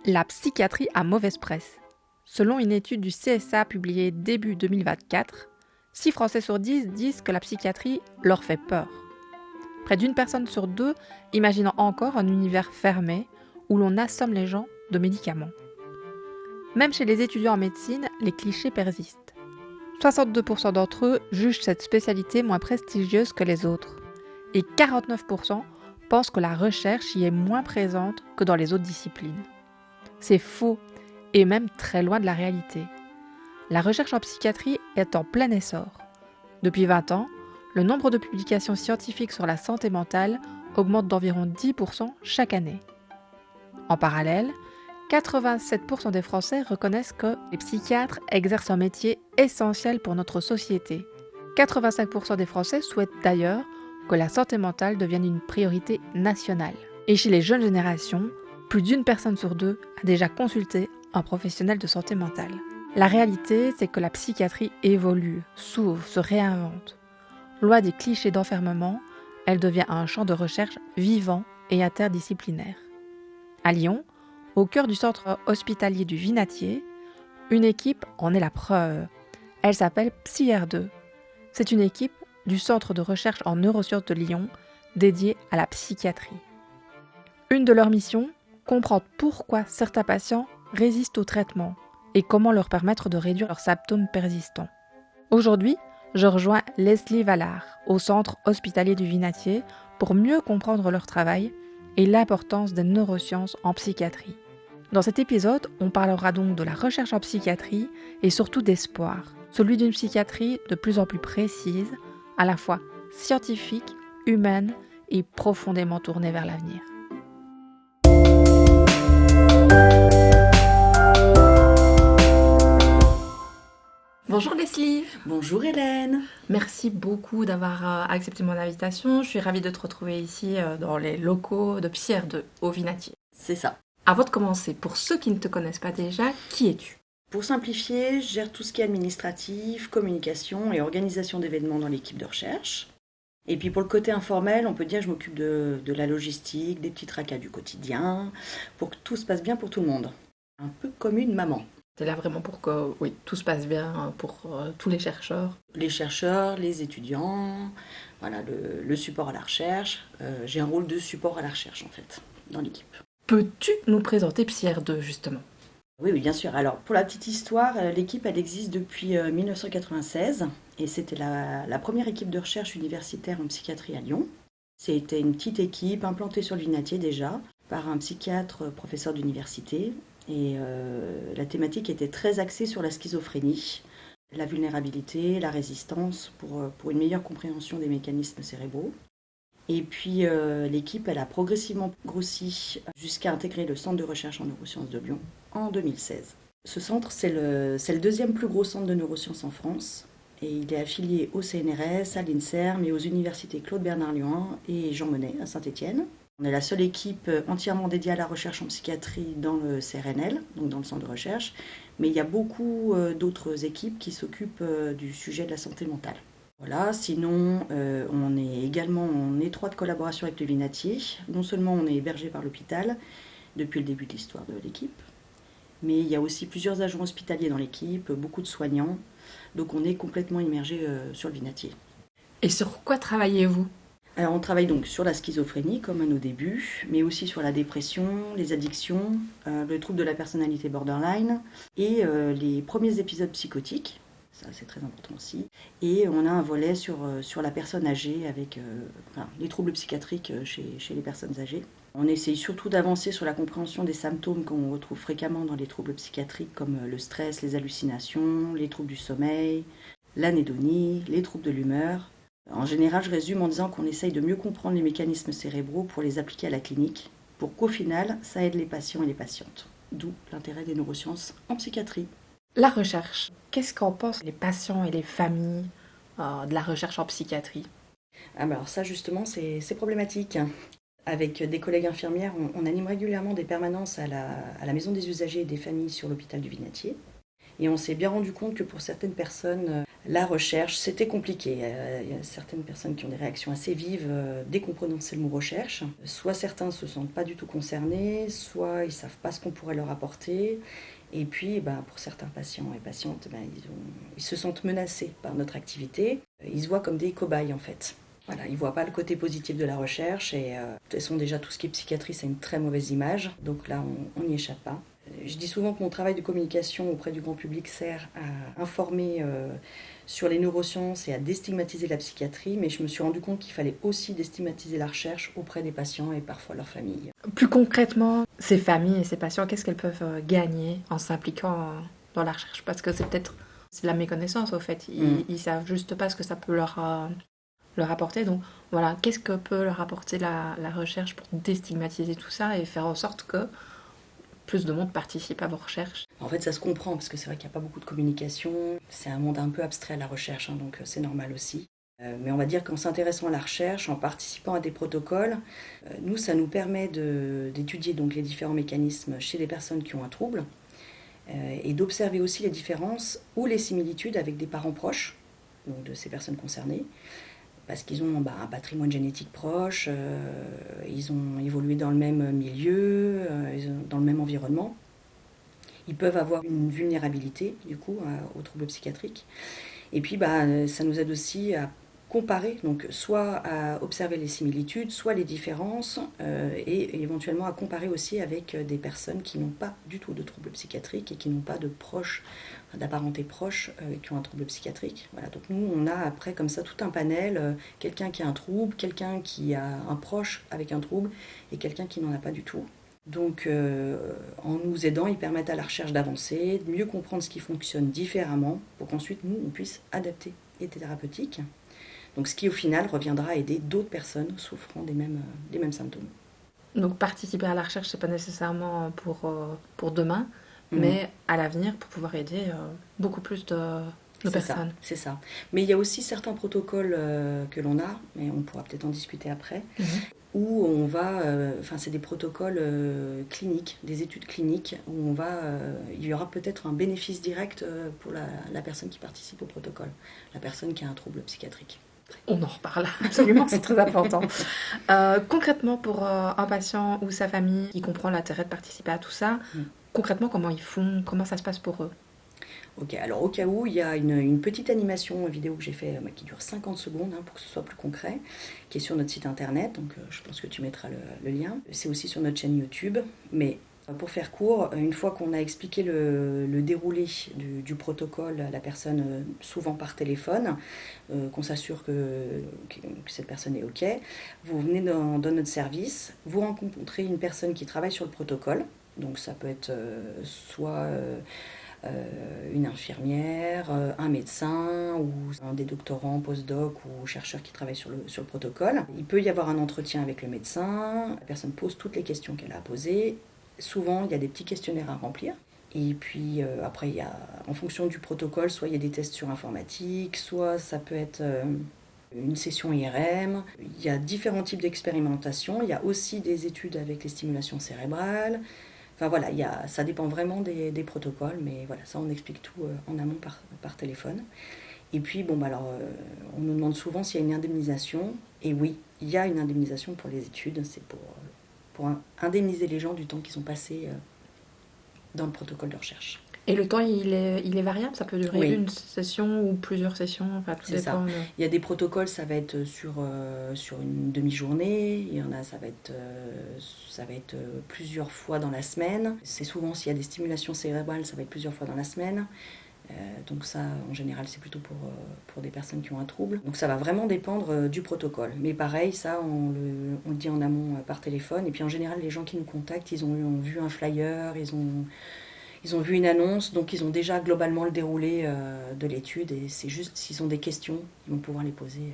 La psychiatrie a mauvaise presse. Selon une étude du CSA publiée début 2024, 6 Français sur 10 disent que la psychiatrie leur fait peur. Près d'une personne sur 2 imaginant encore un univers fermé où l'on assomme les gens de médicaments. Même chez les étudiants en médecine, les clichés persistent. 62% d'entre eux jugent cette spécialité moins prestigieuse que les autres. Et 49% pensent que la recherche y est moins présente que dans les autres disciplines. C'est faux, et même très loin de la réalité. La recherche en psychiatrie est en plein essor. Depuis 20 ans, le nombre de publications scientifiques sur la santé mentale augmente d'environ 10% chaque année. En parallèle, 87% des Français reconnaissent que les psychiatres exercent un métier essentiel pour notre société. 85% des Français souhaitent d'ailleurs que la santé mentale devienne une priorité nationale. Et chez les jeunes générations, plus d'une personne sur 2 a déjà consulté un professionnel de santé mentale. La réalité, c'est que la psychiatrie évolue, s'ouvre, se réinvente. Loin des clichés d'enfermement, elle devient un champ de recherche vivant et interdisciplinaire. À Lyon, au cœur du centre hospitalier du Vinatier, une équipe en est la preuve. Elle s'appelle PsyR2. C'est une équipe du centre de recherche en neurosciences de Lyon dédiée à la psychiatrie. Une de leurs missions, comprendre pourquoi certains patients résistent au traitement et comment leur permettre de réduire leurs symptômes persistants. Aujourd'hui, je rejoins Leslie Vallard au centre hospitalier du Vinatier pour mieux comprendre leur travail et l'importance des neurosciences en psychiatrie. Dans cet épisode, on parlera donc de la recherche en psychiatrie et surtout d'espoir, celui d'une psychiatrie de plus en plus précise, à la fois scientifique, humaine et profondément tournée vers l'avenir. Bonjour Leslie. Bonjour Hélène. Merci beaucoup d'avoir accepté mon invitation. Je suis ravie de te retrouver ici dans les locaux de PsyR2 au Vinatier. C'est ça. Avant de commencer, pour ceux qui ne te connaissent pas déjà, qui es-tu ? Pour simplifier, je gère tout ce qui est administratif, communication et organisation d'événements dans l'équipe de recherche. Et puis pour le côté informel, on peut dire que je m'occupe de la logistique, des petits tracas du quotidien, pour que tout se passe bien pour tout le monde. Un peu comme une maman. T'es là vraiment pour que tout se passe bien pour tous les chercheurs. Les chercheurs, les étudiants, voilà, le support à la recherche. J'ai un rôle de support à la recherche en fait, dans l'équipe. Peux-tu nous présenter PsyR2 justement ? Oui, bien sûr. Alors, pour la petite histoire, l'équipe, elle existe depuis 1996 et c'était la première équipe de recherche universitaire en psychiatrie à Lyon. C'était une petite équipe implantée sur le Vinatier déjà, par un psychiatre professeur d'université. Et la thématique était très axée sur la schizophrénie, la vulnérabilité, la résistance pour une meilleure compréhension des mécanismes cérébraux. Et puis l'équipe, elle a progressivement grossi jusqu'à intégrer le centre de recherche en neurosciences de Lyon en 2016. Ce centre, c'est le deuxième plus gros centre de neurosciences en France. Et il est affilié au CNRS, à l'INSERM et aux universités Claude Bernard-Lyon et Jean Monnet à Saint-Étienne. On est la seule équipe entièrement dédiée à la recherche en psychiatrie dans le CRNL, donc dans le centre de recherche. Mais il y a beaucoup d'autres équipes qui s'occupent du sujet de la santé mentale. Voilà, sinon on est également en étroite collaboration avec le Vinatier. Non seulement on est hébergé par l'hôpital depuis le début de l'histoire de l'équipe, mais il y a aussi plusieurs agents hospitaliers dans l'équipe, beaucoup de soignants. Donc on est complètement immergé sur le Vinatier. Et sur quoi travaillez-vous ? Alors on travaille donc sur la schizophrénie comme à nos débuts, mais aussi sur la dépression, les addictions, le trouble de la personnalité borderline et les premiers épisodes psychotiques. Ça, c'est très important aussi. Et on a un volet sur la personne âgée avec les troubles psychiatriques chez les personnes âgées. On essaye surtout d'avancer sur la compréhension des symptômes qu'on retrouve fréquemment dans les troubles psychiatriques comme le stress, les hallucinations, les troubles du sommeil, l'anédonie, les troubles de l'humeur. En général, je résume en disant qu'on essaye de mieux comprendre les mécanismes cérébraux pour les appliquer à la clinique, pour qu'au final, ça aide les patients et les patientes. D'où l'intérêt des neurosciences en psychiatrie. La recherche, qu'est-ce qu'en pensent les patients et les familles de la recherche en psychiatrie ? Alors ça justement, c'est problématique. Avec des collègues infirmières, on anime régulièrement des permanences à la maison des usagers et des familles sur l'hôpital du Vinatier. Et on s'est bien rendu compte que pour certaines personnes, La recherche, c'était compliqué. Il y a certaines personnes qui ont des réactions assez vives dès qu'on prononçait le mot recherche. Soit certains ne se sentent pas du tout concernés, soit ils ne savent pas ce qu'on pourrait leur apporter. Et puis, pour certains patients et patientes, ils se sentent menacés par notre activité. Ils se voient comme des cobayes en fait. Voilà, ils ne voient pas le côté positif de la recherche et de toute façon déjà tout ce qui est psychiatrie, c'est une très mauvaise image. Donc là, on n'y échappe pas. Je dis souvent que mon travail de communication auprès du grand public sert à informer sur les neurosciences et à déstigmatiser la psychiatrie, mais je me suis rendu compte qu'il fallait aussi déstigmatiser la recherche auprès des patients et parfois leurs familles. Plus concrètement, ces familles et ces patients, qu'est-ce qu'elles peuvent gagner en s'impliquant dans la recherche? Parce que c'est la méconnaissance au fait. Ils savent juste pas ce que ça peut leur apporter. Donc voilà, qu'est-ce que peut leur apporter la recherche pour déstigmatiser tout ça et faire en sorte que plus de monde participe à vos recherches? En fait, ça se comprend, parce que c'est vrai qu'il n'y a pas beaucoup de communication. C'est un monde un peu abstrait, la recherche, donc c'est normal aussi. Mais on va dire qu'en s'intéressant à la recherche, en participant à des protocoles, nous, ça nous permet d'étudier donc les différents mécanismes chez les personnes qui ont un trouble et d'observer aussi les différences ou les similitudes avec des parents proches, donc de ces personnes concernées, parce qu'ils ont un patrimoine génétique proche, ils ont évolué dans le même milieu, dans le même environnement. Ils peuvent avoir une vulnérabilité, du coup, aux troubles psychiatriques. Et puis, ça nous aide aussi à comparer, donc soit à observer les similitudes, soit les différences, et éventuellement à comparer aussi avec des personnes qui n'ont pas du tout de troubles psychiatriques et qui n'ont pas de proches, d'apparentés proches qui ont un trouble psychiatrique. Voilà, donc nous, on a après comme ça tout un panel, quelqu'un qui a un trouble, quelqu'un qui a un proche avec un trouble et quelqu'un qui n'en a pas du tout. Donc en nous aidant, ils permettent à la recherche d'avancer, de mieux comprendre ce qui fonctionne différemment pour qu'ensuite nous, on puisse adapter les thérapeutiques. Donc ce qui au final reviendra à aider d'autres personnes souffrant des mêmes symptômes. Donc participer à la recherche, c'est pas nécessairement pour demain, mais à l'avenir pour pouvoir aider beaucoup plus de personnes. C'est ça. Mais il y a aussi certains protocoles que l'on a, mais on pourra peut-être en discuter après, où on va, c'est des protocoles cliniques, des études cliniques, où il y aura peut-être un bénéfice direct pour la personne qui participe au protocole, la personne qui a un trouble psychiatrique. On en reparle, absolument, c'est très important. Concrètement, pour un patient ou sa famille qui comprend l'intérêt de participer à tout ça, concrètement, comment ils font, comment ça se passe pour eux? Ok, alors au cas où, il y a une petite animation vidéo que j'ai fait qui dure 50 secondes pour que ce soit plus concret, qui est sur notre site internet, donc je pense que tu mettras le lien. C'est aussi sur notre chaîne YouTube, mais pour faire court, une fois qu'on a expliqué le déroulé du protocole à la personne, souvent par téléphone, qu'on s'assure que cette personne est OK, vous venez dans notre service, vous rencontrez une personne qui travaille sur le protocole, donc ça peut être soit une infirmière, un médecin ou un des doctorants, post-doc ou chercheurs qui travaillent sur le protocole. Il peut y avoir un entretien avec le médecin, la personne pose toutes les questions qu'elle a à poser. Souvent, il y a des petits questionnaires à remplir. Et puis après, en fonction du protocole, soit il y a des tests sur informatique, soit ça peut être une session IRM. Il y a différents types d'expérimentations. Il y a aussi des études avec les stimulations cérébrales. Enfin voilà, ça dépend vraiment des protocoles, mais voilà, ça on explique tout en amont par téléphone. Et puis on nous demande souvent s'il y a une indemnisation. Et oui, il y a une indemnisation pour les études, c'est pour indemniser les gens du temps qu'ils ont passé dans le protocole de recherche. Et le temps, il est variable? Ça peut durer une session ou plusieurs sessions? Enfin, tout c'est ça. Il y a des protocoles, ça va être sur une demi-journée. Il y en a, ça va être plusieurs fois dans la semaine. C'est souvent, s'il y a des stimulations cérébrales, ça va être plusieurs fois dans la semaine. Donc ça, en général, c'est plutôt pour des personnes qui ont un trouble. Donc ça va vraiment dépendre du protocole. Mais pareil, ça, on le dit en amont par téléphone. Et puis en général, les gens qui nous contactent, ils ont vu un flyer, ils ont vu une annonce, donc ils ont déjà globalement le déroulé de l'étude. Et c'est juste, s'ils ont des questions, ils vont pouvoir les poser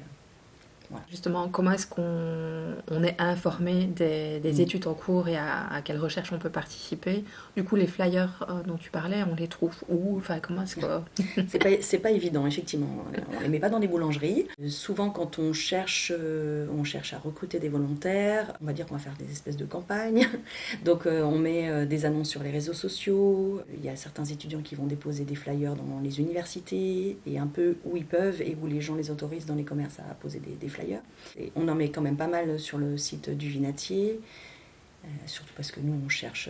Voilà. Justement, comment est-ce qu'on est informé des études en cours et à quelles recherches on peut participer? Du coup, les flyers dont tu parlais, on les trouve où? Enfin, comment est-ce que... C'est pas évident, effectivement. On les met pas dans les boulangeries. Souvent, quand on cherche à recruter des volontaires, on va dire qu'on va faire des espèces de campagnes. Donc, on met des annonces sur les réseaux sociaux. Il y a certains étudiants qui vont déposer des flyers dans les universités et un peu où ils peuvent et où les gens les autorisent dans les commerces à poser des flyers. Et on en met quand même pas mal sur le site du Vinatier. Surtout parce que nous, on cherche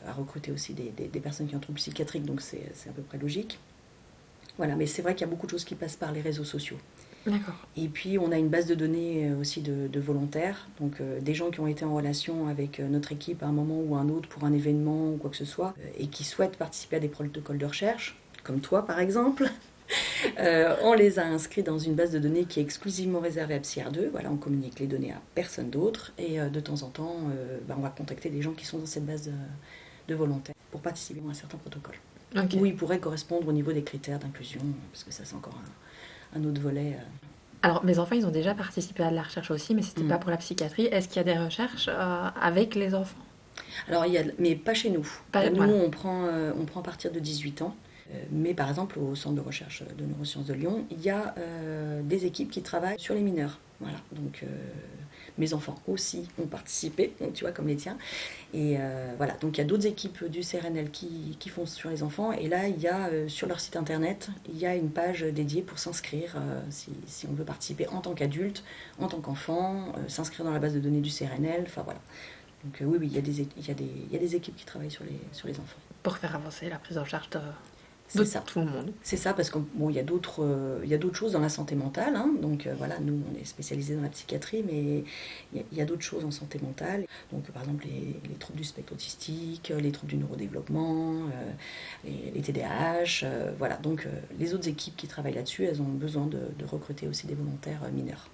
à recruter aussi des personnes qui ont un trouble psychiatrique, donc c'est à peu près logique. Voilà, mais c'est vrai qu'il y a beaucoup de choses qui passent par les réseaux sociaux. D'accord. Et puis, on a une base de données aussi de volontaires, donc des gens qui ont été en relation avec notre équipe à un moment ou à un autre pour un événement ou quoi que ce soit, et qui souhaitent participer à des protocoles de recherche, comme toi par exemple. On les a inscrits dans une base de données qui est exclusivement réservée à PsyR2. Voilà, on communique les données à personne d'autre et de temps en temps, on va contacter des gens qui sont dans cette base de volontaires pour participer à un certain protocole. Okay. Où ils pourraient correspondre au niveau des critères d'inclusion, parce que ça c'est encore un autre volet. Alors, mes enfants, ils ont déjà participé à de la recherche aussi, mais c'était pas pour la psychiatrie. Est-ce qu'il y a des recherches avec les enfants? Alors, mais pas chez nous. Nous, voilà. on prend à partir de 18 ans. Mais par exemple, au centre de recherche de neurosciences de Lyon, il y a des équipes qui travaillent sur les mineurs. Voilà, donc mes enfants aussi ont participé, donc, tu vois, comme les tiens. Et voilà, donc il y a d'autres équipes du CRNL qui font sur les enfants. Et là, il y a sur leur site internet, il y a une page dédiée pour s'inscrire si on veut participer en tant qu'adulte, en tant qu'enfant, s'inscrire dans la base de données du CRNL. Enfin voilà. Donc oui, il y a des équipes qui travaillent sur les enfants. Pour faire avancer la prise en charge de tout le monde. C'est ça, parce qu'il y a d'autres choses dans la santé mentale. Hein. Donc voilà, nous, on est spécialisés dans la psychiatrie, mais il y a d'autres choses en santé mentale. Donc par exemple, les troubles du spectre autistique, les troubles du neurodéveloppement, les TDAH. Voilà, donc les autres équipes qui travaillent là-dessus, elles ont besoin de recruter aussi des volontaires mineurs.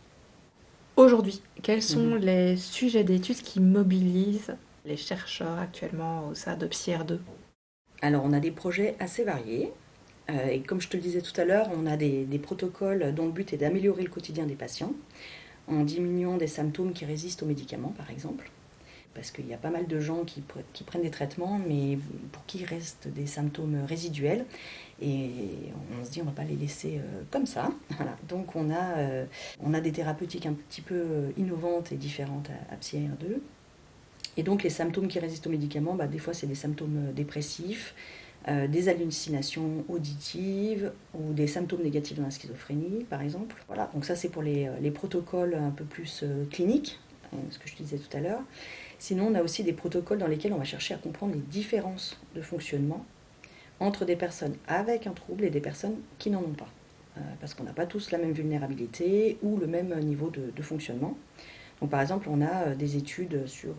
Aujourd'hui, quels sont les sujets d'études qui mobilisent les chercheurs actuellement au sein de PsyR2? Alors, on a des projets assez variés. Et comme je te le disais tout à l'heure, on a des protocoles dont le but est d'améliorer le quotidien des patients en diminuant des symptômes qui résistent aux médicaments, par exemple. Parce qu'il y a pas mal de gens qui prennent des traitements, mais pour qui il reste des symptômes résiduels. Et on se dit, on ne va pas les laisser comme ça. Voilà. Donc, on a des thérapeutiques un petit peu innovantes et différentes à PsyR2. Et donc les symptômes qui résistent aux médicaments, des fois c'est des symptômes dépressifs, des hallucinations auditives ou des symptômes négatifs dans la schizophrénie par exemple. Voilà, donc ça c'est pour les protocoles un peu plus cliniques, ce que je te disais tout à l'heure. Sinon on a aussi des protocoles dans lesquels on va chercher à comprendre les différences de fonctionnement entre des personnes avec un trouble et des personnes qui n'en ont pas. Parce qu'on n'a pas tous la même vulnérabilité ou le même niveau de fonctionnement. Donc, par exemple, on a des études sur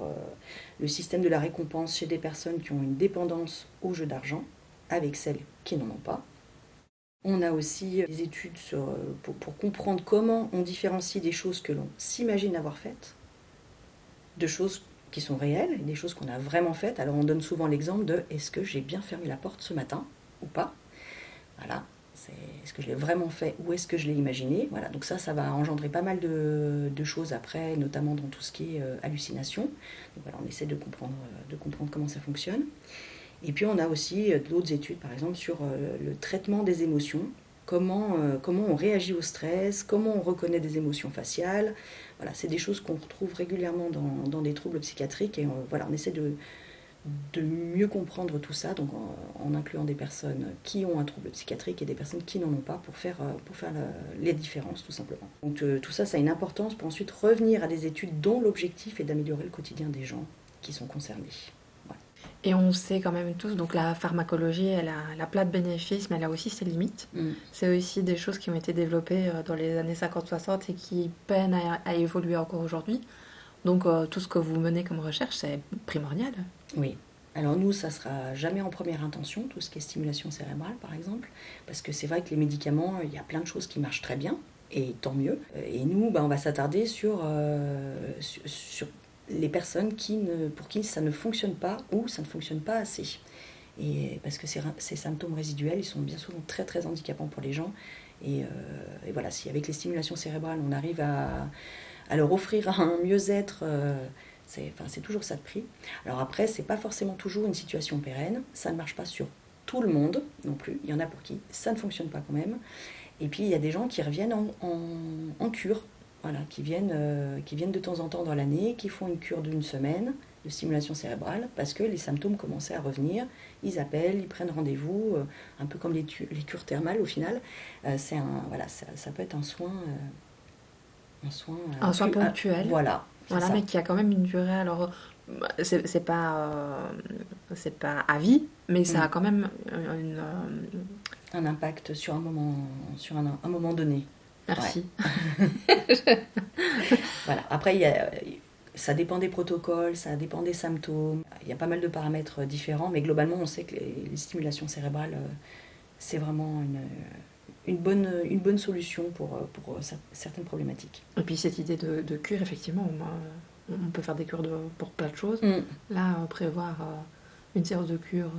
le système de la récompense chez des personnes qui ont une dépendance au jeu d'argent avec celles qui n'en ont pas. On a aussi des études pour comprendre comment on différencie des choses que l'on s'imagine avoir faites, de choses qui sont réelles et des choses qu'on a vraiment faites. Alors on donne souvent l'exemple de « est-ce que j'ai bien fermé la porte ce matin ou pas ?» Voilà. Est-ce que je l'ai vraiment fait ou est-ce que je l'ai imaginé? Voilà, donc ça va engendrer pas mal de choses après, notamment dans tout ce qui est hallucination. Donc voilà, on essaie de comprendre comment ça fonctionne. Et puis on a aussi d'autres études, par exemple, sur le traitement des émotions, comment on réagit au stress, comment on reconnaît des émotions faciales. Voilà, c'est des choses qu'on retrouve régulièrement dans des troubles psychiatriques et on essaie de mieux comprendre tout ça, donc en incluant des personnes qui ont un trouble psychiatrique et des personnes qui n'en ont pas pour faire les différences tout simplement. Donc tout ça, ça a une importance pour ensuite revenir à des études dont l'objectif est d'améliorer le quotidien des gens qui sont concernés. Voilà. Et on sait quand même tous, donc la pharmacologie, elle a plein de bénéfices, mais elle a aussi ses limites. C'est aussi des choses qui ont été développées dans les années 50-60 et qui peinent à évoluer encore aujourd'hui. Donc tout ce que vous menez comme recherche, c'est primordial. Oui. Alors nous, ça ne sera jamais en première intention, tout ce qui est stimulation cérébrale par exemple, parce que c'est vrai que les médicaments, il y a plein de choses qui marchent très bien, et tant mieux. Et nous, on va s'attarder sur les personnes pour qui ça ne fonctionne pas ou ça ne fonctionne pas assez. Et parce que ces symptômes résiduels, ils sont bien souvent très très handicapants pour les gens. Et voilà, si avec les stimulations cérébrales, on arrive à leur offrir un mieux-être, c'est toujours ça de prix. Alors après, c'est pas forcément toujours une situation pérenne, ça ne marche pas sur tout le monde non plus, il y en a pour qui ça ne fonctionne pas quand même. Et puis il y a des gens qui reviennent en cure, voilà, qui viennent de temps en temps dans l'année, qui font une cure d'une semaine de stimulation cérébrale parce que les symptômes commençaient à revenir. Ils appellent, ils prennent rendez-vous, un peu comme les cures thermales au final. Ça peut être un soin ponctuel. Voilà. Voilà, mais qui a quand même une durée. Alors, c'est pas à vie, mais ça a quand même un impact sur un moment donné. Merci. Ouais. Voilà. Après, ça dépend des protocoles, ça dépend des symptômes. Il y a pas mal de paramètres différents, mais globalement, on sait que les stimulations cérébrales, c'est vraiment une bonne solution pour certaines problématiques. Et puis cette idée de cure, effectivement, on peut faire des cures pour plein de choses. Là, prévoir une séance de cure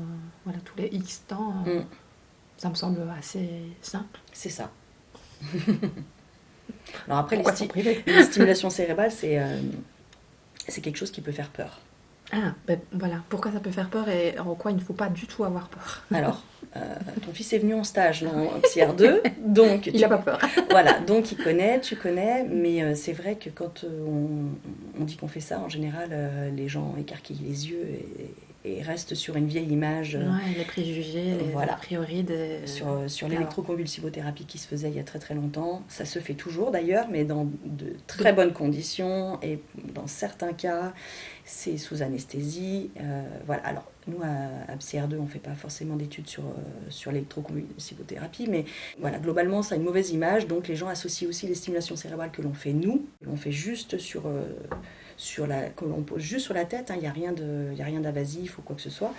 tous les X temps, ça me semble assez simple. C'est ça. Alors après, les stimulations cérébrales, c'est quelque chose qui peut faire peur. Ah, ben voilà. Pourquoi ça peut faire peur et en quoi il ne faut pas du tout avoir peur? Alors, ton fils est venu en stage en CR2, donc... Il n'a pas peur. Voilà, donc tu connais, mais c'est vrai que quand on dit qu'on fait ça, en général, les gens écarquillent les yeux et restent sur une vieille image. Les préjugés, les a priori sur l'électroconvulsivothérapie qui se faisait il y a très très longtemps. Ça se fait toujours d'ailleurs, mais dans de très bonnes conditions et dans certains cas, c'est sous anesthésie. Voilà. Alors, nous, à CR2, on ne fait pas forcément d'études sur l'électroconvulsivothérapie, mais voilà, globalement, ça a une mauvaise image. Donc, les gens associent aussi les stimulations cérébrales que l'on fait nous, que l'on fait juste que l'on pose juste sur la tête. Il n'y a rien d'invasif ou quoi que ce soit,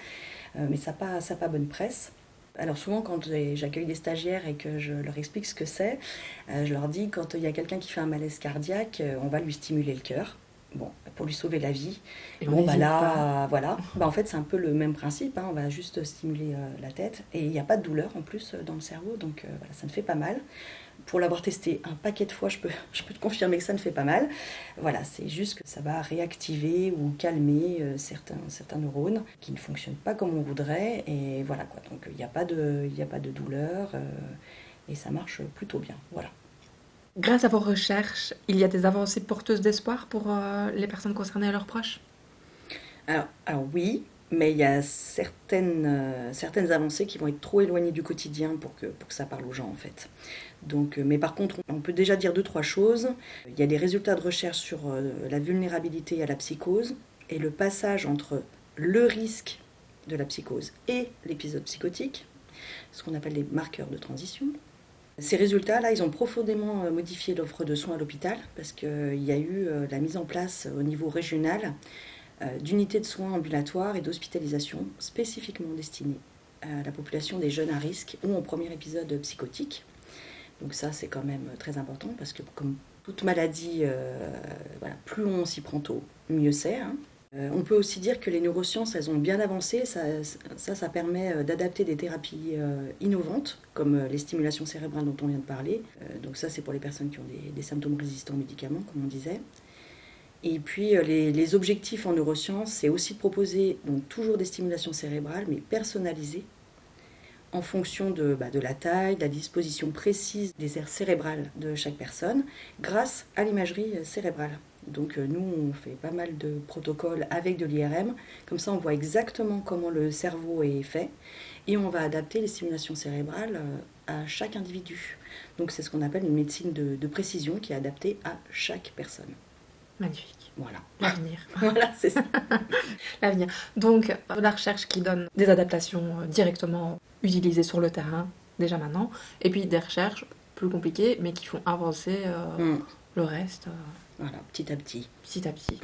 mais ça n'a pas bonne presse. Alors souvent, quand j'accueille des stagiaires et que je leur explique ce que c'est, je leur dis, quand il y a quelqu'un qui fait un malaise cardiaque, on va lui stimuler le cœur. Bon, pour lui sauver la vie. Et voilà. En fait, c'est un peu le même principe. On va juste stimuler la tête. Et il n'y a pas de douleur en plus dans le cerveau. Donc voilà, ça ne fait pas mal. Pour l'avoir testé un paquet de fois, je peux te confirmer que ça ne fait pas mal. Voilà, c'est juste que ça va réactiver ou calmer certains neurones qui ne fonctionnent pas comme on voudrait. Et voilà quoi. Donc il n'y a pas de douleur et ça marche plutôt bien. Voilà. Grâce à vos recherches, il y a des avancées porteuses d'espoir pour les personnes concernées et leurs proches? Alors oui, mais il y a certaines avancées qui vont être trop éloignées du quotidien pour que ça parle aux gens en fait. Donc, mais par contre, on peut déjà dire 2-3 choses. Il y a des résultats de recherche sur la vulnérabilité à la psychose et le passage entre le risque de la psychose et l'épisode psychotique, ce qu'on appelle les marqueurs de transition. Ces résultats-là, ils ont profondément modifié l'offre de soins à l'hôpital parce qu'il y a eu la mise en place au niveau régional d'unités de soins ambulatoires et d'hospitalisation spécifiquement destinées à la population des jeunes à risque ou en premier épisode psychotique. Donc ça, c'est quand même très important parce que comme toute maladie, plus on s'y prend tôt, mieux c'est. On peut aussi dire que les neurosciences, elles ont bien avancé. Ça permet d'adapter des thérapies innovantes, comme les stimulations cérébrales dont on vient de parler. Donc ça, c'est pour les personnes qui ont des symptômes résistants aux médicaments, comme on disait. Et puis, les objectifs en neurosciences, c'est aussi de proposer donc, toujours des stimulations cérébrales, mais personnalisées, en fonction de la taille, de la disposition précise des aires cérébrales de chaque personne, grâce à l'imagerie cérébrale. Donc nous, on fait pas mal de protocoles avec de l'IRM, comme ça on voit exactement comment le cerveau est fait, et on va adapter les stimulations cérébrales à chaque individu. Donc c'est ce qu'on appelle une médecine de précision qui est adaptée à chaque personne. Magnifique. Voilà. L'avenir. Voilà, c'est ça. L'avenir. Donc, la recherche qui donne des adaptations directement utilisées sur le terrain, déjà maintenant, et puis des recherches plus compliquées, mais qui font avancer le reste. Voilà, petit à petit. Petit à petit.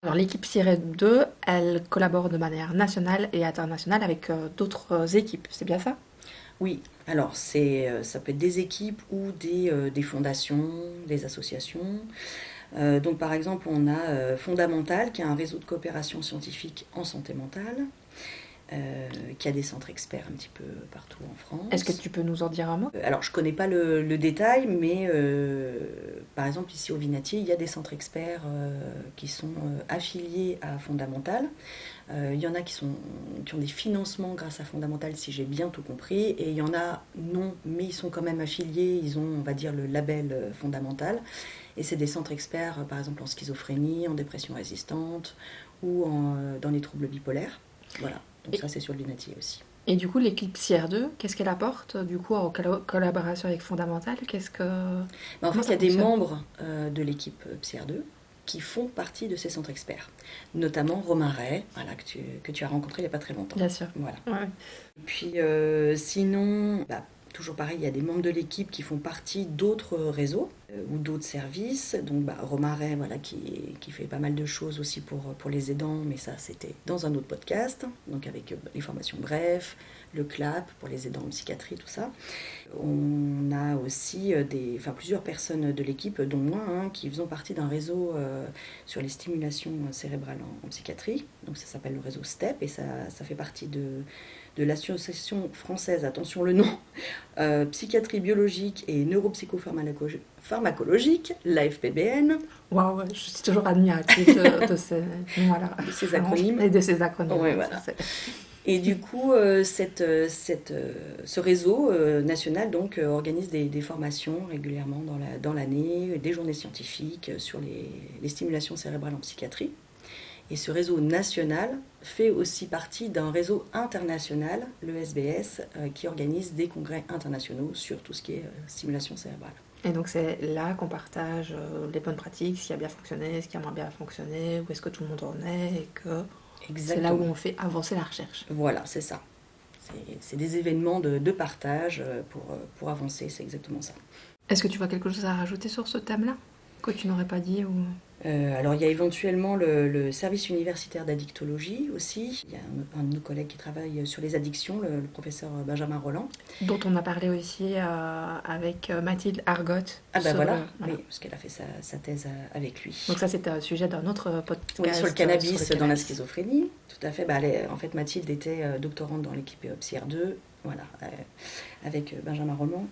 Alors, l'équipe CIRET2, elle collabore de manière nationale et internationale avec d'autres équipes, c'est bien ça? Oui, alors ça peut être des équipes ou des fondations, des associations. Donc par exemple, on a Fondamental, qui est un réseau de coopération scientifique en santé mentale. qui a des centres experts un petit peu partout en France. Est-ce que tu peux nous en dire un mot ? Alors, je ne connais pas le détail, mais par exemple, ici au Vinatier, il y a des centres experts qui sont affiliés à Fondamental. Il y en a qui ont des financements grâce à Fondamental, si j'ai bien tout compris, et il y en a non, mais ils sont quand même affiliés, ils ont, on va dire, le label Fondamental. Et c'est des centres experts, par exemple, en schizophrénie, en dépression résistante ou dans les troubles bipolaires. Voilà, donc ça c'est sur le Vinatier aussi. Et du coup, l'équipe CR2, qu'est-ce qu'elle apporte du coup en collaboration avec Fondamental ? En fait, il y a des membres de l'équipe CR2 qui font partie de ces centres experts, notamment Romain Ray, voilà, que tu as rencontré il n'y a pas très longtemps. Bien sûr. Voilà. Ouais. Et puis sinon, toujours pareil, il y a des membres de l'équipe qui font partie d'autres réseaux ou d'autres services. Donc Romain Ray, voilà, qui fait pas mal de choses aussi pour les aidants, mais ça c'était dans un autre podcast, donc avec les formations bref, le CLAP pour les aidants en psychiatrie, tout ça. On a aussi plusieurs personnes de l'équipe, dont moi, qui faisons partie d'un réseau sur les stimulations cérébrales en psychiatrie. Donc ça s'appelle le réseau STEP et ça fait partie de l'association française, attention le nom, psychiatrie biologique et neuropsychopharmacologique, l'AFPBN. Waouh, je suis toujours admirative de ces noms-là. De ces acronymes. Et de ces acronymes. Ouais, voilà. Et du coup, ce réseau national donc, organise des formations régulièrement dans l'année, des journées scientifiques sur les stimulations cérébrales en psychiatrie. Et ce réseau national fait aussi partie d'un réseau international, le SBS, qui organise des congrès internationaux sur tout ce qui est stimulation cérébrale. Et donc c'est là qu'on partage les bonnes pratiques, ce qui a bien fonctionné, ce qui a moins bien fonctionné, où est-ce que tout le monde en est, et que c'est là où on fait avancer la recherche. Voilà, c'est ça. C'est des événements de partage pour avancer, c'est exactement ça. Est-ce que tu vois quelque chose à rajouter sur ce thème-là, que tu n'aurais pas dit ou... Alors il y a éventuellement le service universitaire d'addictologie aussi. Il y a un de nos collègues qui travaille sur les addictions, le professeur Benjamin Roland. Dont on a parlé aussi avec Mathilde Argot. Ah bah voilà, oui, parce qu'elle a fait sa thèse avec lui. Donc ça c'était un sujet d'un autre podcast. Oui, sur le cannabis dans la schizophrénie. Tout à fait. En fait Mathilde était doctorante dans l'équipe PSYR2. Voilà, avec Benjamin Roland.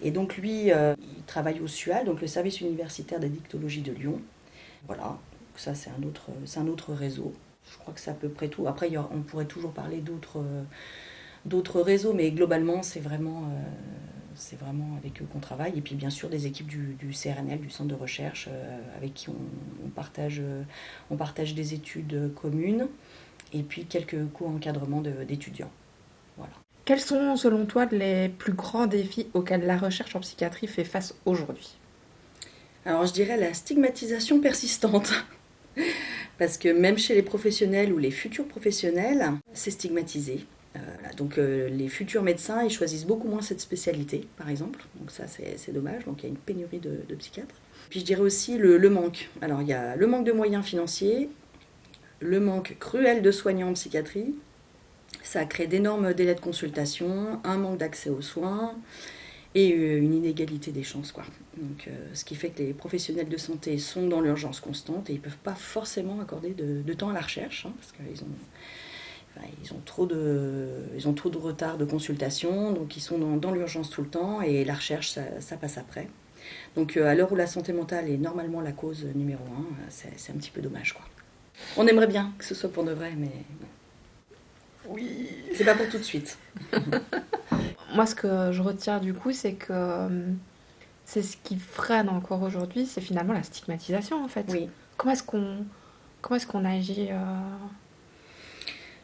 Et donc lui, il travaille au SUAL, donc le service universitaire d'addictologie de Lyon. Voilà, ça c'est un autre réseau. Je crois que c'est à peu près tout. Après, on pourrait toujours parler d'autres réseaux, mais globalement, c'est vraiment avec eux qu'on travaille. Et puis bien sûr, des équipes du CRNL, du Centre de recherche, avec qui on partage des études communes, et puis quelques co-encadrements d'étudiants. Voilà. Quels sont, selon toi, les plus grands défis auxquels la recherche en psychiatrie fait face aujourd'hui ? Alors je dirais la stigmatisation persistante, parce que même chez les professionnels ou les futurs professionnels, c'est stigmatisé. Donc les futurs médecins, ils choisissent beaucoup moins cette spécialité, par exemple. Donc ça, c'est dommage. Donc il y a une pénurie de psychiatres. Puis je dirais aussi le manque. Alors il y a le manque de moyens financiers, le manque cruel de soignants en psychiatrie. Ça crée d'énormes délais de consultation, un manque d'accès aux soins et une inégalité des chances, quoi. Donc, ce qui fait que les professionnels de santé sont dans l'urgence constante et ils ne peuvent pas forcément accorder de temps à la recherche, parce qu'ils ont trop de retard de consultation, donc ils sont dans l'urgence tout le temps et la recherche, ça passe après. Donc à l'heure où la santé mentale est normalement la cause numéro 1, c'est un petit peu dommage, quoi. On aimerait bien que ce soit pour de vrai, mais oui, c'est pas pour tout de suite. Moi, ce que je retiens du coup, c'est que c'est ce qui freine encore aujourd'hui, c'est finalement la stigmatisation en fait. Oui. Comment est-ce qu'on agit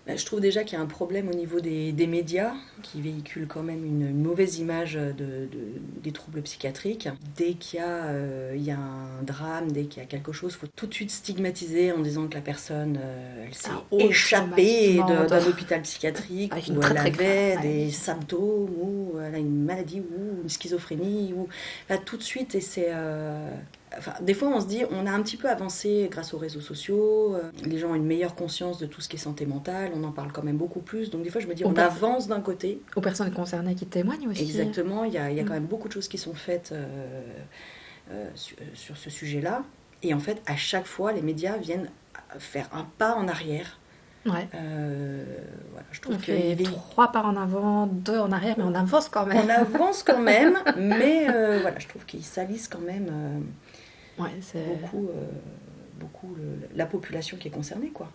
Je trouve déjà qu'il y a un problème au niveau des médias qui véhiculent quand même une mauvaise image des troubles psychiatriques. Dès qu'il y a un drame, dès qu'il y a quelque chose, il faut tout de suite stigmatiser en disant que la personne elle s'est échappée d'un hôpital psychiatrique, ou elle avait des symptômes, ou elle a une maladie, ou une schizophrénie, ou là, tout de suite, et c'est... des fois, on se dit, on a un petit peu avancé grâce aux réseaux sociaux, les gens ont une meilleure conscience de tout ce qui est santé mentale, on en parle quand même beaucoup plus, donc des fois je me dis, on avance d'un côté. Aux personnes concernées qui témoignent aussi. Exactement, il y a quand même beaucoup de choses qui sont faites sur ce sujet-là, et en fait, à chaque fois, les médias viennent faire un pas en arrière Ouais. Voilà, je trouve On fait 3 pas en avant, 2 en arrière, mais on avance quand même. On avance quand même, mais voilà, je trouve qu'ils salissent quand même Ouais, c'est... beaucoup la population qui est concernée, quoi.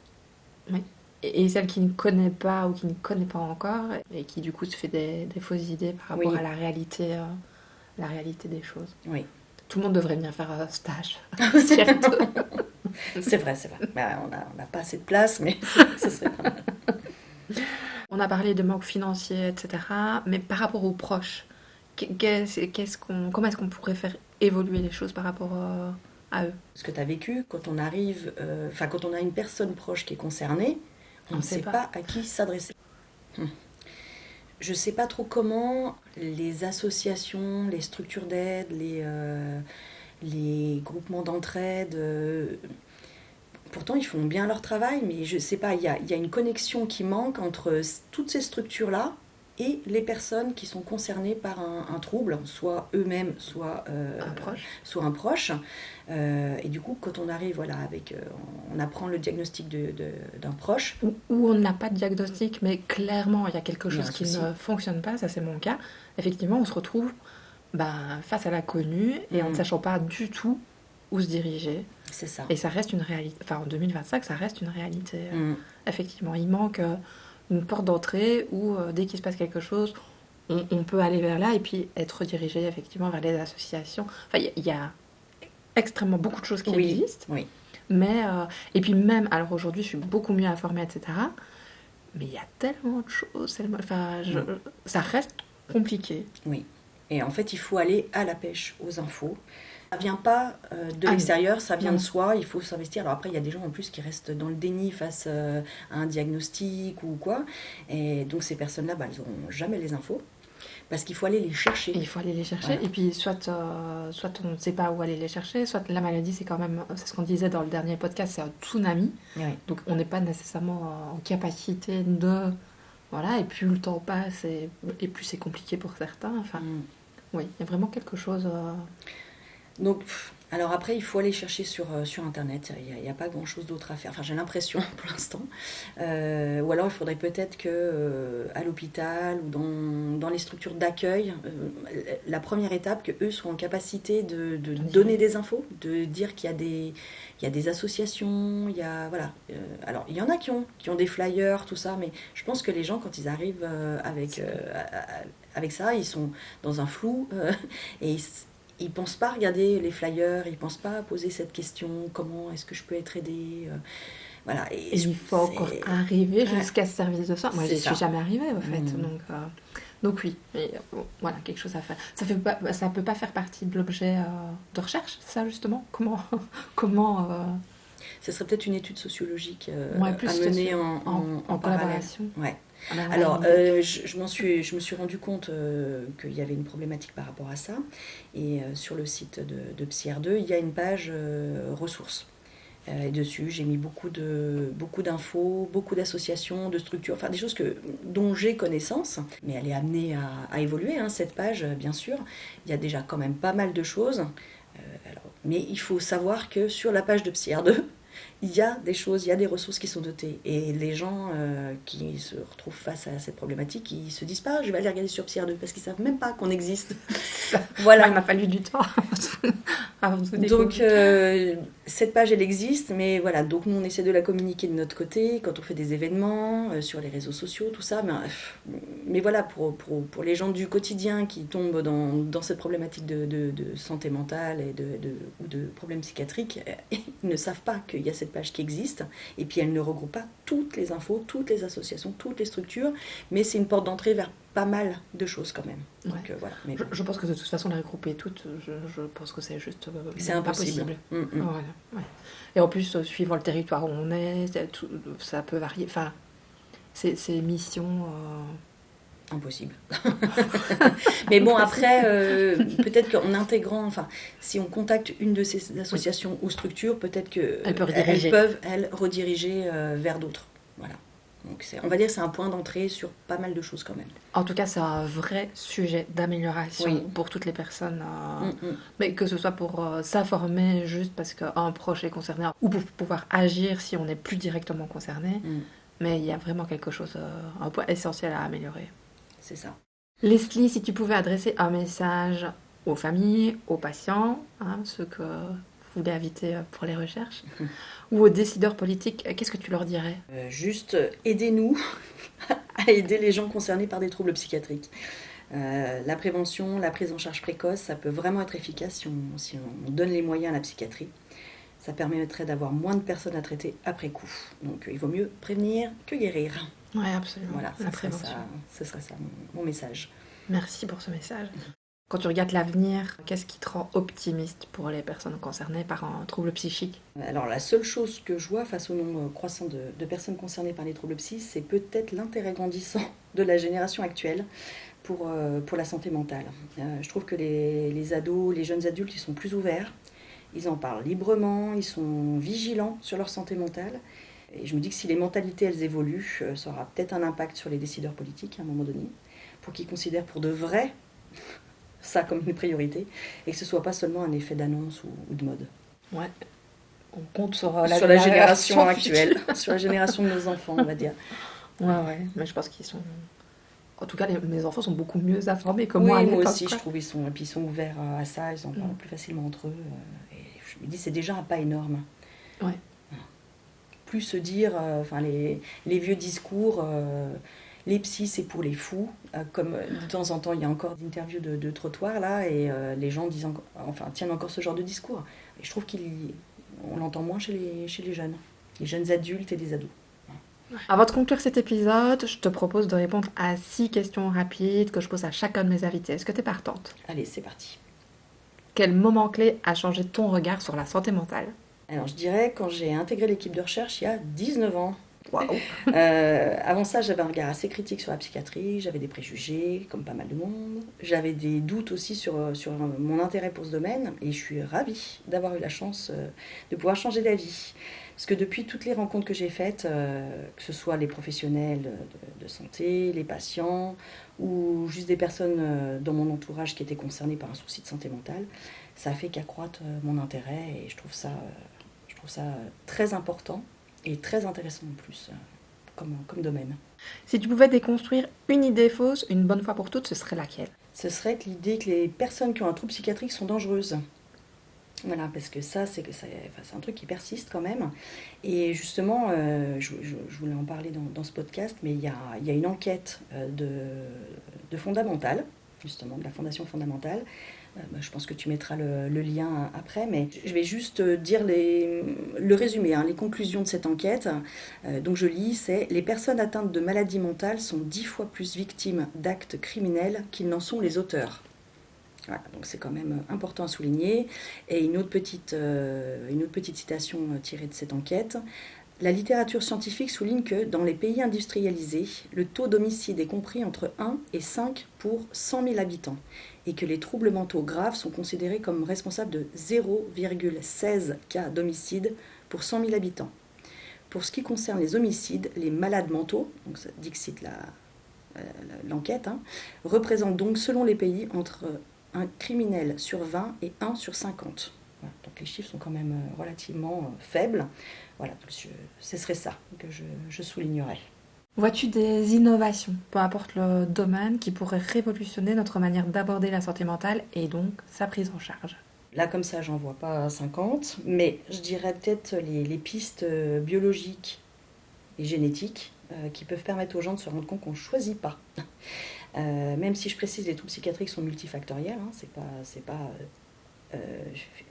Oui. Et celle qui ne connaît pas ou qui ne connaît pas encore et qui du coup se fait des fausses idées par rapport Oui. à la réalité des choses. Oui. Tout le monde devrait venir faire un stage. C'est vrai. Bah, on n'a pas assez de place, mais ce serait pas mal. On a parlé de manque financier, etc. Mais par rapport aux proches, comment est-ce qu'on pourrait faire évoluer les choses par rapport à eux? Ce que tu as vécu, quand on arrive, quand on a une personne proche qui est concernée, on ne sait pas à qui s'adresser. Je ne sais pas trop comment les associations, les structures d'aide, les groupements d'entraide, pourtant ils font bien leur travail, mais je ne sais pas, il y a une connexion qui manque entre toutes ces structures-là et les personnes qui sont concernées par un trouble, soit eux-mêmes, soit un proche. Et du coup, quand on arrive, voilà, on apprend le diagnostic d'un proche. Ou on n'a pas de diagnostic, mais clairement, il y a quelque chose qui ne fonctionne pas, ça c'est mon cas. Effectivement, on se retrouve face à l'inconnu et en ne sachant pas du tout où se diriger. C'est ça. Et ça reste une réalité. Enfin, en 2025, ça reste une réalité. Effectivement, il manque une porte d'entrée où, dès qu'il se passe quelque chose, on peut aller vers là et puis être redirigé effectivement vers les associations. Enfin, il y a extrêmement beaucoup de choses qui existent. Oui. Mais, et puis même, alors aujourd'hui, je suis beaucoup mieux informée, etc. Mais il y a tellement de choses. Ça reste compliqué. Oui. Et en fait, il faut aller à la pêche aux infos. Ça ne vient pas de l'extérieur, ça vient de soi, il faut s'investir. Alors après, il y a des gens en plus qui restent dans le déni face à un diagnostic ou quoi. Et donc ces personnes-là, elles n'auront jamais les infos. Parce qu'il faut aller les chercher. Il faut aller les chercher. Voilà. Et puis, soit on ne sait pas où aller les chercher, soit la maladie, c'est ce qu'on disait dans le dernier podcast, c'est un tsunami. Oui. Donc, on n'est pas nécessairement en capacité de... Voilà, et plus le temps passe, et plus c'est compliqué pour certains. Enfin, oui, il y a vraiment quelque chose... Donc, alors après, il faut aller chercher sur Internet. Il n'y a pas grand-chose d'autre à faire. Enfin, j'ai l'impression pour l'instant. Ou alors, il faudrait peut-être que à l'hôpital ou dans les structures d'accueil, la première étape, qu'eux soient en capacité de donner des infos, de dire qu'il y a des associations, il y a, voilà. Alors, il y en a qui ont des flyers, tout ça, mais je pense que les gens, quand ils arrivent avec ça, ils sont dans un flou et ils ne pensent pas à regarder les flyers, ils ne pensent pas à poser cette question, comment est-ce que je peux être aidée, voilà. Et il faut encore arriver jusqu'à ce service de soins. Moi, je n'y suis jamais arrivée, en fait. Donc oui, mais, voilà, quelque chose à faire. Ça ne peut pas faire partie de l'objet de recherche, ça, justement. Comment Ce serait peut-être une étude sociologique à mener en collaboration. Ouais. Alors, je me suis rendu compte qu'il y avait une problématique par rapport à ça. Et sur le site de PsyR2, il y a une page ressources. Et dessus, j'ai mis beaucoup d'infos, beaucoup d'associations, de structures, enfin des choses dont j'ai connaissance. Mais elle est amenée à évoluer, cette page, bien sûr. Il y a déjà quand même pas mal de choses. Mais il faut savoir que sur la page de PsyR2, il y a des choses, il y a des ressources qui sont dotées. Et les gens qui se retrouvent face à cette problématique, ils se disent pas, je vais aller regarder sur PsyR2, parce qu'ils savent même pas qu'on existe. Voilà. Il m'a fallu du temps avant de découvrir. Donc, cette page, elle existe, mais voilà, donc nous, on essaie de la communiquer de notre côté, quand on fait des événements, sur les réseaux sociaux, tout ça. Mais voilà, pour les gens du quotidien qui tombent dans cette problématique de santé mentale et ou de problèmes psychiatriques, ils ne savent pas qu'il y a cette page qui existe, et puis elle ne regroupe pas toutes les infos, toutes les associations, toutes les structures, mais c'est une porte d'entrée vers pas mal de choses quand même. Donc, voilà. Mais je pense que de toute façon, les regrouper toutes, je pense que c'est juste c'est impossible. Pas possible. Voilà, ouais. Et en plus, suivant le territoire où on est, ça peut varier. Enfin, c'est mission... Impossible. Mais bon, après, peut-être qu'en intégrant, si on contacte une de ces associations ou structures, peut-être qu'elles peuvent, elles, rediriger vers d'autres. Voilà. Donc, on va dire que c'est un point d'entrée sur pas mal de choses quand même. En tout cas, c'est un vrai sujet d'amélioration pour toutes les personnes. Mais que ce soit pour s'informer juste parce qu'un proche est concerné ou pour pouvoir agir si on n'est plus directement concerné. Mais il y a vraiment quelque chose, un point essentiel à améliorer. C'est ça. Leslie, si tu pouvais adresser un message aux familles, aux patients, ceux que vous voulez inviter pour les recherches, ou aux décideurs politiques, qu'est-ce que tu leur dirais? Juste aidez-nous à aider les gens concernés par des troubles psychiatriques. La prévention, la prise en charge précoce, ça peut vraiment être efficace si on donne les moyens à la psychiatrie. Ça permettrait d'avoir moins de personnes à traiter après coup. Donc il vaut mieux prévenir que guérir. Oui, absolument. Voilà, la prévention. Ce serait ça mon message. Merci pour ce message. Quand tu regardes l'avenir, qu'est-ce qui te rend optimiste pour les personnes concernées par un trouble psychique? Alors la seule chose que je vois face au nombre croissant de personnes concernées par les troubles psy, c'est peut-être l'intérêt grandissant de la génération actuelle pour la santé mentale. Je trouve que les ados, les jeunes adultes, ils sont plus ouverts, ils en parlent librement, ils sont vigilants sur leur santé mentale. Et je me dis que si les mentalités, elles évoluent, ça aura peut-être un impact sur les décideurs politiques à un moment donné, pour qu'ils considèrent pour de vrai ça comme une priorité, et que ce ne soit pas seulement un effet d'annonce ou de mode. Ouais, on compte sur la génération actuelle, sur la génération de nos enfants, on va dire. Ouais, mais je pense qu'ils sont... En tout cas, mes enfants sont beaucoup mieux informés que oui, moi. Moi aussi, je trouve ils sont ouverts à ça, ils en parlent plus facilement entre eux. Et je me dis, c'est déjà un pas énorme. Ouais. Plus se dire, les vieux discours, les psys, c'est pour les fous. Comme de temps en temps, il y a encore des interviews de trottoir, là, et les gens tiennent encore ce genre de discours. Et je trouve qu'on l'entend moins chez les jeunes adultes et les ados. Avant de conclure cet épisode, je te propose de répondre à 6 questions rapides que je pose à chacun de mes invités. Est-ce que tu es partante? Allez, c'est parti. Quel moment clé a changé ton regard sur la santé mentale? Alors, je dirais quand j'ai intégré l'équipe de recherche il y a 19 ans. Waouh. Avant ça, j'avais un regard assez critique sur la psychiatrie, j'avais des préjugés, comme pas mal de monde. J'avais des doutes aussi sur mon intérêt pour ce domaine, et je suis ravie d'avoir eu la chance de pouvoir changer d'avis. Parce que depuis toutes les rencontres que j'ai faites, que ce soit les professionnels de santé, les patients, ou juste des personnes dans mon entourage qui étaient concernées par un souci de santé mentale, ça a fait qu'accroître mon intérêt, et je trouve ça très important et très intéressant en plus comme domaine. Si tu pouvais déconstruire une idée fausse, une bonne fois pour toutes, ce serait laquelle? Ce serait que l'idée que les personnes qui ont un trouble psychiatrique sont dangereuses. Voilà, parce que c'est un truc qui persiste quand même. Et justement, je voulais en parler dans ce podcast, mais il y a une enquête de Fondamentale, justement, de la Fondation Fondamentale. Je pense que tu mettras le lien après, mais je vais juste dire le résumé, les conclusions de cette enquête. Donc je lis, c'est « Les personnes atteintes de maladies mentales sont 10 fois plus victimes d'actes criminels qu'ils n'en sont les auteurs ». Voilà, donc c'est quand même important à souligner. Et une autre petite citation tirée de cette enquête. La littérature scientifique souligne que dans les pays industrialisés, le taux d'homicide est compris entre 1 et 5 pour 100 000 habitants et que les troubles mentaux graves sont considérés comme responsables de 0,16 cas d'homicide pour 100 000 habitants. Pour ce qui concerne les homicides, les malades mentaux, donc ça dixit l'enquête, représentent donc selon les pays entre un criminel sur 20 et 1 sur 50. Voilà, donc les chiffres sont quand même relativement faibles. Voilà, donc ce serait ça que je soulignerais. Vois-tu des innovations, peu importe le domaine, qui pourraient révolutionner notre manière d'aborder la santé mentale et donc sa prise en charge? Là, comme ça, j'en vois pas 50, mais je dirais peut-être les pistes biologiques et génétiques qui peuvent permettre aux gens de se rendre compte qu'on ne choisit pas. Même si je précise, les troubles psychiatriques sont multifactoriels, c'est pas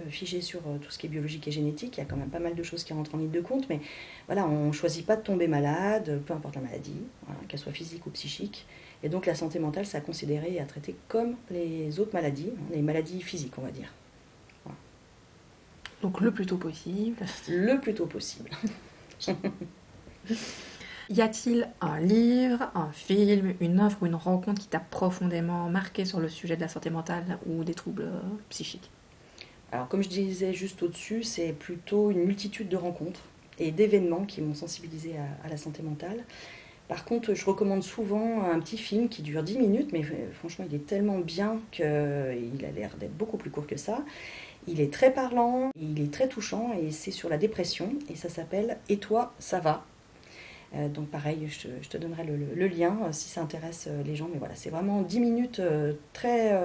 figé sur tout ce qui est biologique et génétique. Il y a quand même pas mal de choses qui rentrent en ligne de compte, mais voilà, on ne choisit pas de tomber malade, peu importe la maladie, voilà, qu'elle soit physique ou psychique. Et donc la santé mentale, c'est à considérer et à traiter comme les autres maladies, les maladies physiques, on va dire. Voilà. Donc le plus tôt possible. Le plus tôt possible. Y a-t-il un livre, un film, une œuvre ou une rencontre qui t'a profondément marqué sur le sujet de la santé mentale ou des troubles psychiques? Alors, comme je disais juste au-dessus, c'est plutôt une multitude de rencontres et d'événements qui m'ont sensibilisée à la santé mentale. Par contre, je recommande souvent un petit film qui dure 10 minutes, mais franchement, il est tellement bien qu'il a l'air d'être beaucoup plus court que ça. Il est très parlant, il est très touchant et c'est sur la dépression et ça s'appelle « Et toi, ça va ?» Donc pareil, je te donnerai le lien si ça intéresse les gens. Mais voilà, c'est vraiment 10 minutes très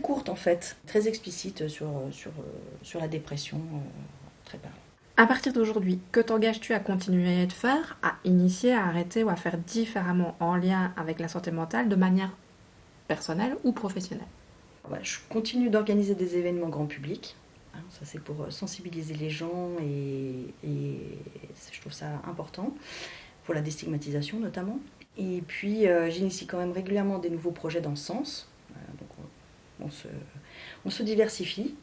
courtes en fait, très explicites sur la dépression, très parlant. À partir d'aujourd'hui, que t'engages-tu à continuer de faire, à initier, à arrêter ou à faire différemment en lien avec la santé mentale de manière personnelle ou professionnelle? Voilà, je continue d'organiser des événements grand public. Ça, c'est pour sensibiliser les gens et je trouve ça important, pour la déstigmatisation notamment. Et puis, j'initie quand même régulièrement des nouveaux projets dans ce sens. Donc, on se diversifie.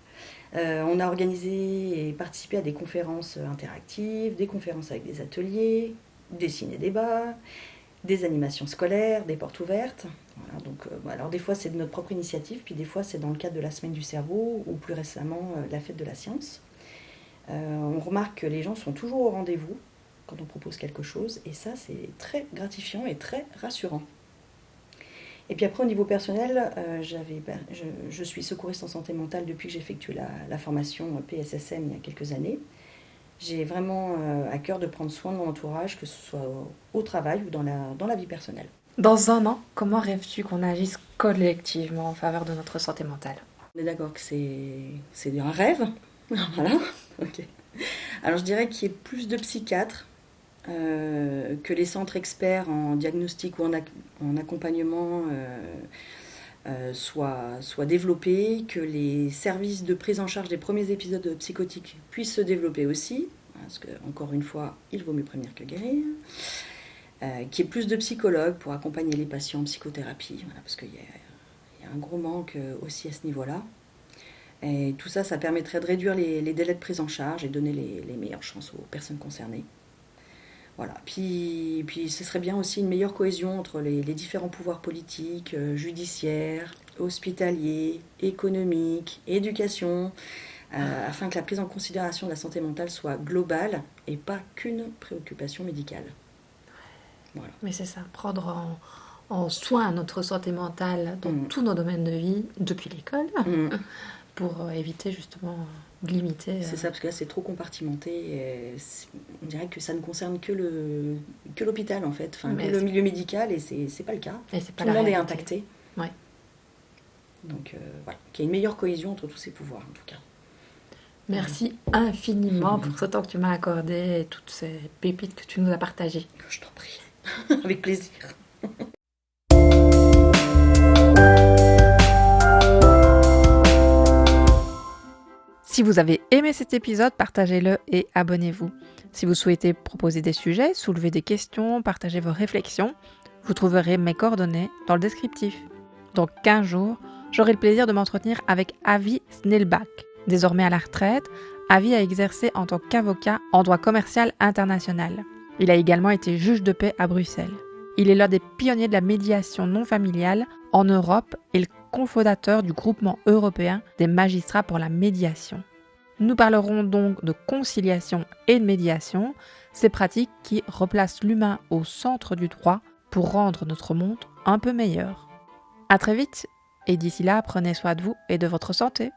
On a organisé et participé à des conférences interactives, des conférences avec des ateliers, des ciné-débats, des animations scolaires, des portes ouvertes. Voilà, donc, alors des fois c'est de notre propre initiative, puis des fois c'est dans le cadre de la semaine du cerveau ou plus récemment la fête de la science. On remarque que les gens sont toujours au rendez-vous quand on propose quelque chose et ça c'est très gratifiant et très rassurant. Et puis après au niveau personnel, je suis secouriste en santé mentale depuis que j'ai effectué la formation PSSM il y a quelques années. J'ai vraiment à cœur de prendre soin de mon entourage, que ce soit au travail ou dans la vie personnelle. Dans un an, comment rêves-tu qu'on agisse collectivement en faveur de notre santé mentale? On est d'accord que c'est un rêve. Voilà. Ok. Alors je dirais qu'il y ait plus de psychiatres, que les centres experts en diagnostic ou en accompagnement soient développés, que les services de prise en charge des premiers épisodes psychotiques puissent se développer aussi, parce que, encore une fois, il vaut mieux prévenir que guérir. Qu'il y ait plus de psychologues pour accompagner les patients en psychothérapie, voilà, parce qu'il y a un gros manque aussi à ce niveau-là. Et tout ça, ça permettrait de réduire les délais de prise en charge et donner les meilleures chances aux personnes concernées. Voilà. Puis ce serait bien aussi une meilleure cohésion entre les différents pouvoirs politiques, judiciaires, hospitaliers, économiques, éducation, afin que la prise en considération de la santé mentale soit globale et pas qu'une préoccupation médicale. Voilà. Mais c'est ça, prendre en soin notre santé mentale dans tous nos domaines de vie, depuis l'école, pour éviter justement de limiter. C'est ça, parce que là c'est trop compartimenté. On dirait que ça ne concerne que l'hôpital en fait, enfin, que le milieu médical, et c'est pas le cas. Et c'est pas tout le monde est réalité. impacté. Ouais. Donc voilà, qu'il y ait une meilleure cohésion entre tous ces pouvoirs en tout cas. Merci infiniment pour ce temps que tu m'as accordé et toutes ces pépites que tu nous as partagées. Je t'en prie, avec plaisir. Si vous avez aimé cet épisode, partagez-le et abonnez-vous. Si vous souhaitez proposer des sujets, soulever des questions, partager vos réflexions, vous trouverez mes coordonnées dans le descriptif. Dans 15 jours, j'aurai le plaisir de m'entretenir avec Avi Snellbach. Désormais à la retraite, Avi a exercé en tant qu'avocat en droit commercial international. Il a également été juge de paix à Bruxelles. Il est l'un des pionniers de la médiation non familiale en Europe et le cofondateur du groupement européen des magistrats pour la médiation. Nous parlerons donc de conciliation et de médiation, ces pratiques qui replacent l'humain au centre du droit pour rendre notre monde un peu meilleur. À très vite, et d'ici là, prenez soin de vous et de votre santé.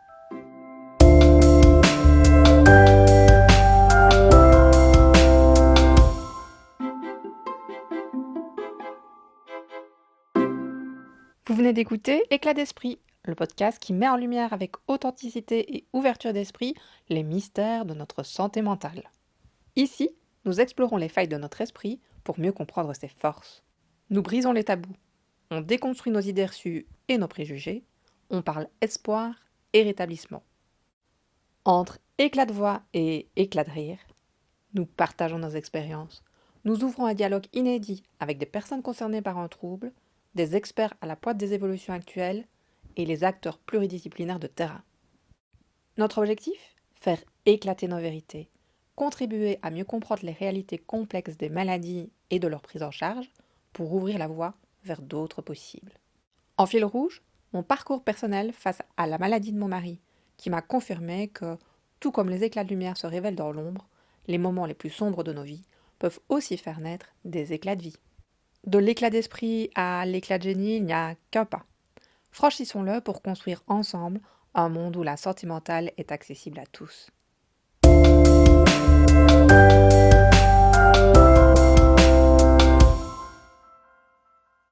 Vous venez d'écouter Éclat d'esprit, le podcast qui met en lumière avec authenticité et ouverture d'esprit les mystères de notre santé mentale. Ici, nous explorons les failles de notre esprit pour mieux comprendre ses forces. Nous brisons les tabous, on déconstruit nos idées reçues et nos préjugés, on parle espoir et rétablissement. Entre éclat de voix et éclat de rire, nous partageons nos expériences, nous ouvrons un dialogue inédit avec des personnes concernées par un trouble, des experts à la pointe des évolutions actuelles et les acteurs pluridisciplinaires de terrain. Notre objectif ? Faire éclater nos vérités, contribuer à mieux comprendre les réalités complexes des maladies et de leur prise en charge pour ouvrir la voie vers d'autres possibles. En fil rouge, mon parcours personnel face à la maladie de mon mari, qui m'a confirmé que, tout comme les éclats de lumière se révèlent dans l'ombre, les moments les plus sombres de nos vies peuvent aussi faire naître des éclats de vie. De l'éclat d'esprit à l'éclat de génie, il n'y a qu'un pas. Franchissons-le pour construire ensemble un monde où la santé mentale est accessible à tous.